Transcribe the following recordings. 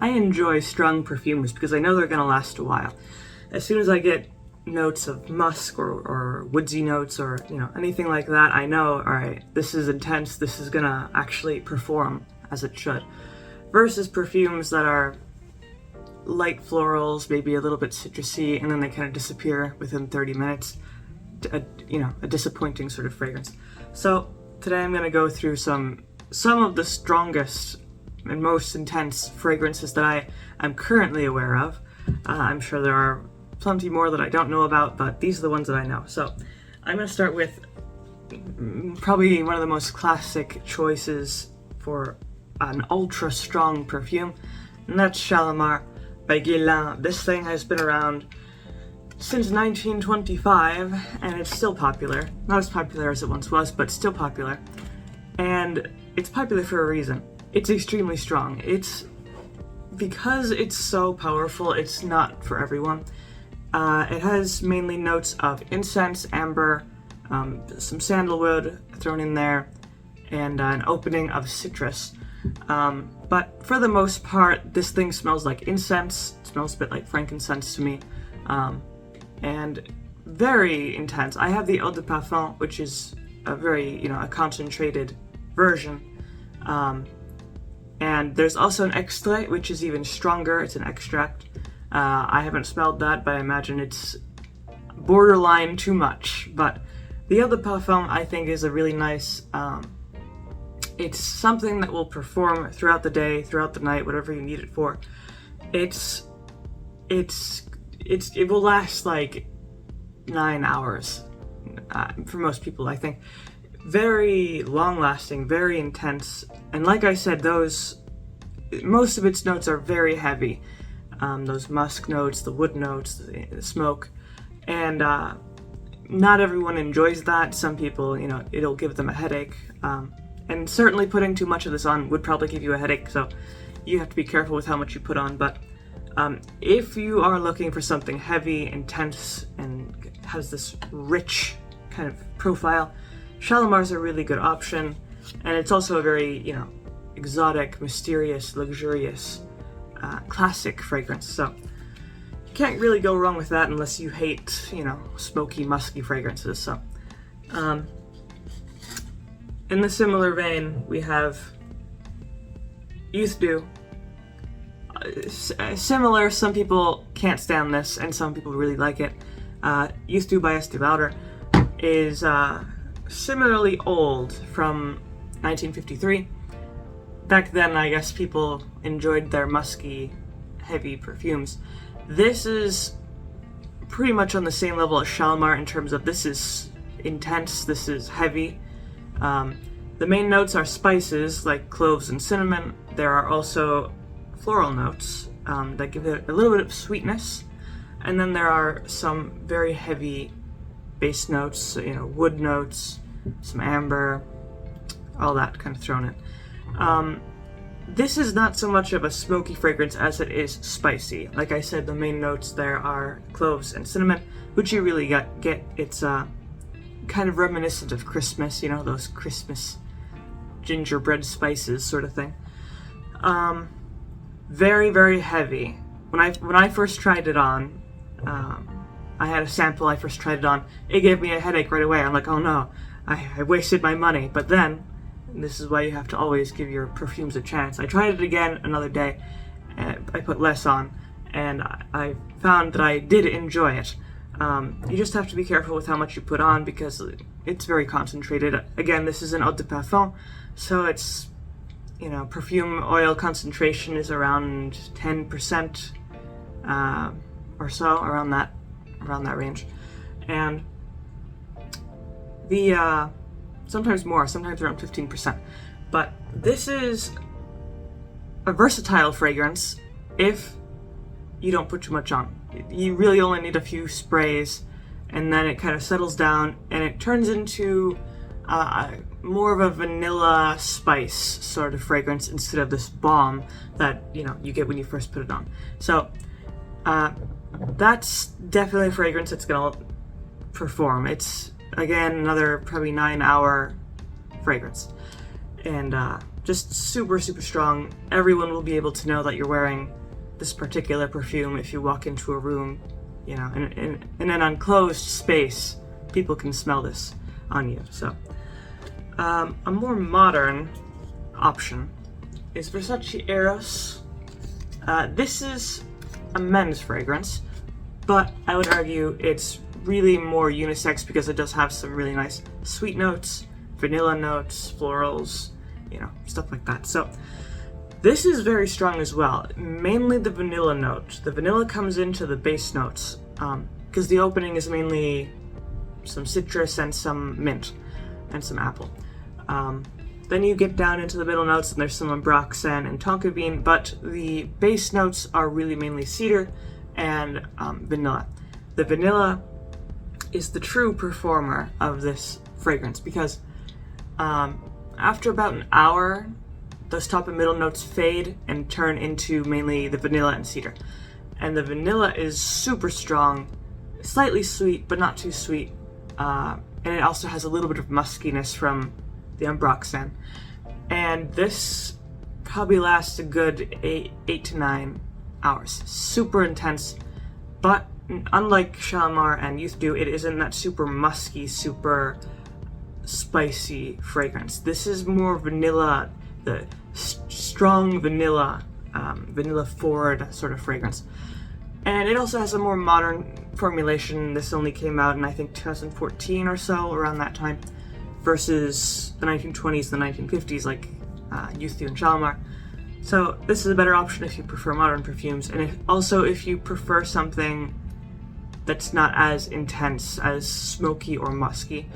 I enjoy strong perfumes because I know they're gonna last a while. As soon as I get notes of musk or woodsy notes or anything like that, I know, all right, this is intense, this is gonna actually perform as it should. Versus perfumes that are light florals, maybe a little bit citrusy, and then they kind of disappear within 30 minutes. A disappointing sort of fragrance. So today I'm going to go through some of the strongest and most intense fragrances that I am currently aware of. I'm sure there are plenty more that I don't know about, but these are the ones that I know. So I'm going to start with probably one of the most classic choices for an ultra strong perfume, and that's Shalimar by Guerlain. This thing has been around since 1925, and it's still popular. Not as popular as it once was, but still popular. And it's popular for a reason. It's extremely strong. Because it's so powerful, it's not for everyone. It has mainly notes of incense, amber, some sandalwood thrown in there, and an opening of citrus. But for the most part, this thing smells like incense. It smells a bit like frankincense to me. And very intense. I have the eau de parfum, which is a very, a concentrated version. And there's also an extrait, which is even stronger. It's an extract. I haven't smelled that, but I imagine it's borderline too much. But the eau de parfum, I think, is a really nice, it's something that will perform throughout the day, throughout the night, whatever you need it for. It will last like 9 hours for most people, I think. Very long lasting, very intense, and like I said, most of its notes are very heavy. Those musk notes, the wood notes, the smoke, and not everyone enjoys that. Some people, it'll give them a headache, and certainly putting too much of this on would probably give you a headache, so you have to be careful with how much you put on. But if you are looking for something heavy, intense, and has this rich kind of profile, Shalimar's a really good option. And it's also a very, exotic, mysterious, luxurious, classic fragrance. So you can't really go wrong with that unless you hate, smoky, musky fragrances. So in the similar vein, we have Youth Dew. Similar, some people can't stand this, and some people really like it. Youth Dew by Estee Lauder is similarly old, from 1953. Back then, I guess people enjoyed their musky, heavy perfumes. This is pretty much on the same level as Shalimar in terms of this is intense, this is heavy. The main notes are spices like cloves and cinnamon. There are also floral notes that give it a little bit of sweetness, and then there are some very heavy base notes, wood notes, some amber, all that kind of thrown in. This is not so much of a smoky fragrance as it is spicy. Like I said, the main notes there are cloves and cinnamon, which you really get. It's kind of reminiscent of Christmas, those Christmas gingerbread spices sort of thing. Very, very heavy. When I first tried it on, I had a sample, I first tried it on, it gave me a headache right away. I'm like, oh no, I wasted my money. But then, and this is why you have to always give your perfumes a chance, I tried it again another day, and I put less on, and I found that I did enjoy it. You just have to be careful with how much you put on because it's very concentrated. Again, this is an eau de parfum, so it's, perfume oil concentration is around 10% or so, around that range. And the sometimes more, sometimes around 15%. But this is a versatile fragrance if you don't put too much on. You really only need a few sprays, and then it kind of settles down and it turns into more of a vanilla spice sort of fragrance instead of this balm that you get when you first put it on. So that's definitely a fragrance that's gonna perform. It's again another probably 9-hour fragrance, and just super, super strong. Everyone will be able to know that you're wearing this particular perfume if you walk into a room, you know, in an enclosed space. People can smell this on you. So a more modern option is Versace Eros. This is a men's fragrance, but I would argue it's really more unisex because it does have some really nice sweet notes, vanilla notes, florals, you know, stuff like that. So this is very strong as well, mainly the vanilla note. The vanilla comes into the base notes because the opening is mainly some citrus and some mint and some apple. Then you get down into the middle notes and there's some ambroxan and tonka bean, but the base notes are really mainly cedar and vanilla. The vanilla is the true performer of this fragrance because after about an hour, those top and middle notes fade and turn into mainly the vanilla and cedar. And the vanilla is super strong, slightly sweet, but not too sweet. And it also has a little bit of muskiness from the ambroxan. And this probably lasts a good 8 to 9 hours. Super intense, but unlike Shalimar and Youth Dew, it isn't that super musky, super spicy fragrance. This is more vanilla, the strong vanilla, vanilla forward sort of fragrance. And it also has a more modern formulation. This only came out in I think 2014 or so, around that time, versus the 1920s, the 1950s, like Youth Dew and Shalimar. So this is a better option if you prefer modern perfumes, and also if you prefer something that's not as intense, as smoky or musky.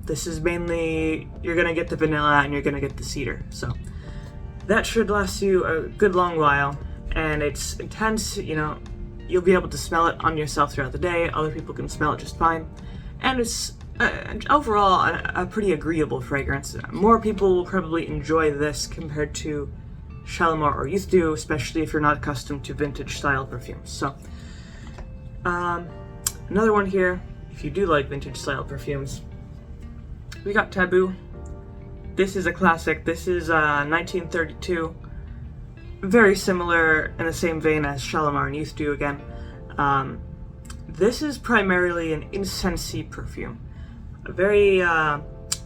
This is mainly, you're gonna get the vanilla and you're gonna get the cedar. So that should last you a good long while, and it's intense, you know, you'll be able to smell it on yourself throughout the day, other people can smell it just fine, and it's overall a pretty agreeable fragrance. More people will probably enjoy this compared to Shalimar or Youth Dew, especially if you're not accustomed to vintage style perfumes. So another one here, if you do like vintage style perfumes, we got Taboo. This is a classic. This is 1932. Very similar in the same vein as Shalimar and Youth Dew again. This is primarily an incensey perfume. A very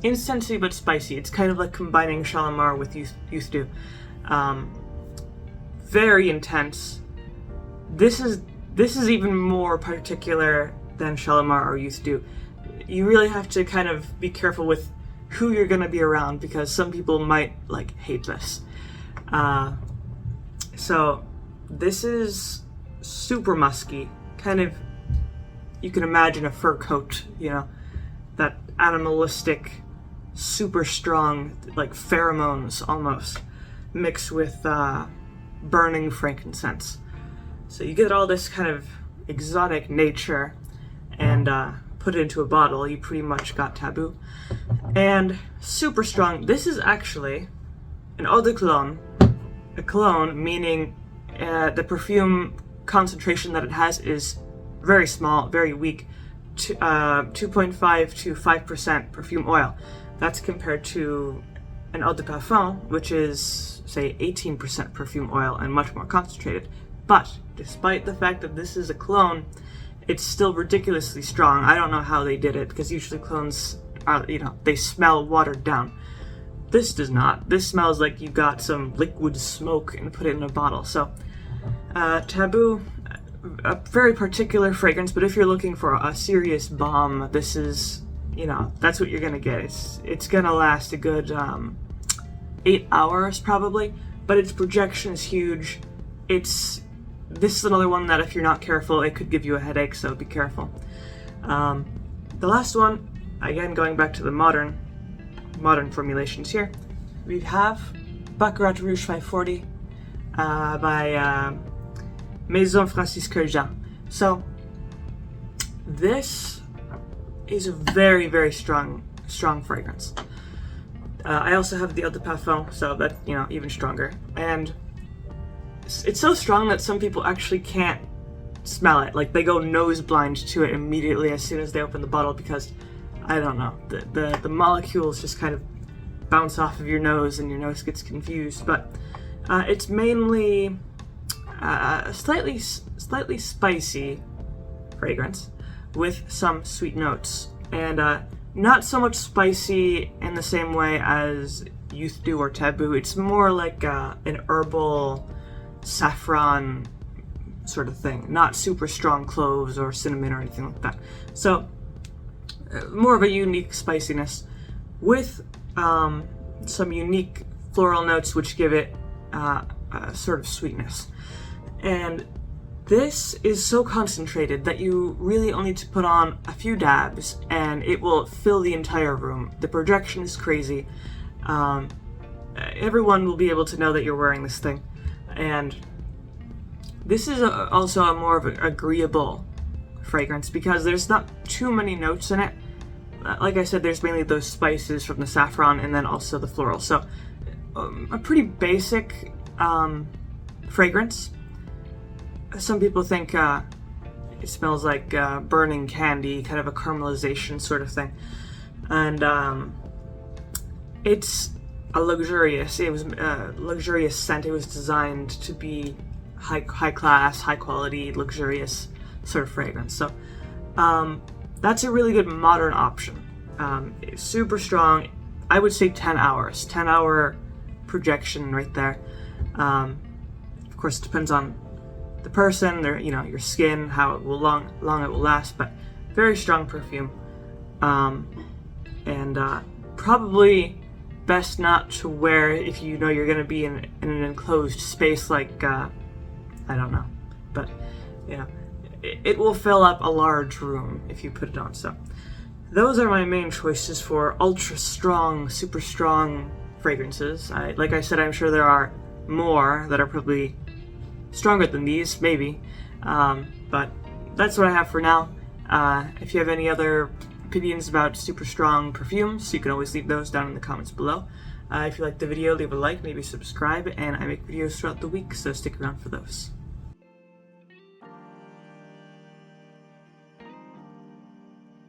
incensey but spicy. It's kind of like combining Shalimar with Youth Dew. Very intense. This is even more particular than Shalimar or Youth Dew. You really have to kind of be careful with who you're gonna be around because some people might like hate this. So this is super musky, kind of, you can imagine a fur coat, you know, that animalistic, super strong, like pheromones almost, mixed with burning frankincense. So you get all this kind of exotic nature and put it into a bottle, you pretty much got Taboo. And super strong. This is actually an eau de cologne. A cologne, meaning the perfume concentration that it has is very small, very weak, 2.5 to 5% perfume oil. That's compared to an eau de parfum, which is, say, 18% perfume oil and much more concentrated. But despite the fact that this is a cologne, it's still ridiculously strong. I don't know how they did it, because usually clones are, you know, they smell watered down. This does not. This smells like you got some liquid smoke and put it in a bottle. So, Taboo, a very particular fragrance, but if you're looking for a serious bomb, this is, you know, that's what you're gonna get. It's gonna last a good 8 hours probably, but its projection is huge. This is another one that if you're not careful, it could give you a headache, so be careful. The last one, again going back to the modern formulations here, we have Baccarat Rouge 540 by Maison Francisque Jean. So this is a very, very strong fragrance. I also have the Eau de Parfum, so that's, you know, even stronger. And it's so strong that some people actually can't smell it. Like, they go nose blind to it immediately as soon as they open the bottle because, I don't know, the molecules just kind of bounce off of your nose and your nose gets confused. But it's mainly a slightly spicy fragrance with some sweet notes, and not so much spicy in the same way as Youth Dew or Taboo. It's more like an herbal saffron sort of thing, not super strong cloves or cinnamon or anything like that. So more of a unique spiciness with some unique floral notes which give it a sort of sweetness. And this is so concentrated that you really only need to put on a few dabs and it will fill the entire room. The projection is crazy. Everyone will be able to know that you're wearing this thing. And this is also a more of an agreeable fragrance because there's not too many notes in it. Like I said, there's mainly those spices from the saffron and then also the floral. So a pretty basic fragrance. Some people think it smells like burning candy, kind of a caramelization sort of thing. And it's a luxurious scent. It was designed to be high class, high quality, luxurious sort of fragrance. So that's a really good modern option. It's super strong. I would say 10 hours, 10-hour projection right there. Of course, it depends on the person, your skin, how long it will last, but very strong perfume. And probably best not to wear if you know you're going to be in an enclosed space like, I don't know, but it will fill up a large room if you put it on. So those are my main choices for ultra strong, super strong fragrances. Like I said, I'm sure there are more that are probably stronger than these, maybe, but that's what I have for now. If you have any other opinions about super strong perfumes, you can always leave those down in the comments below. If you liked the video, leave a like, maybe subscribe, and I make videos throughout the week, so stick around for those.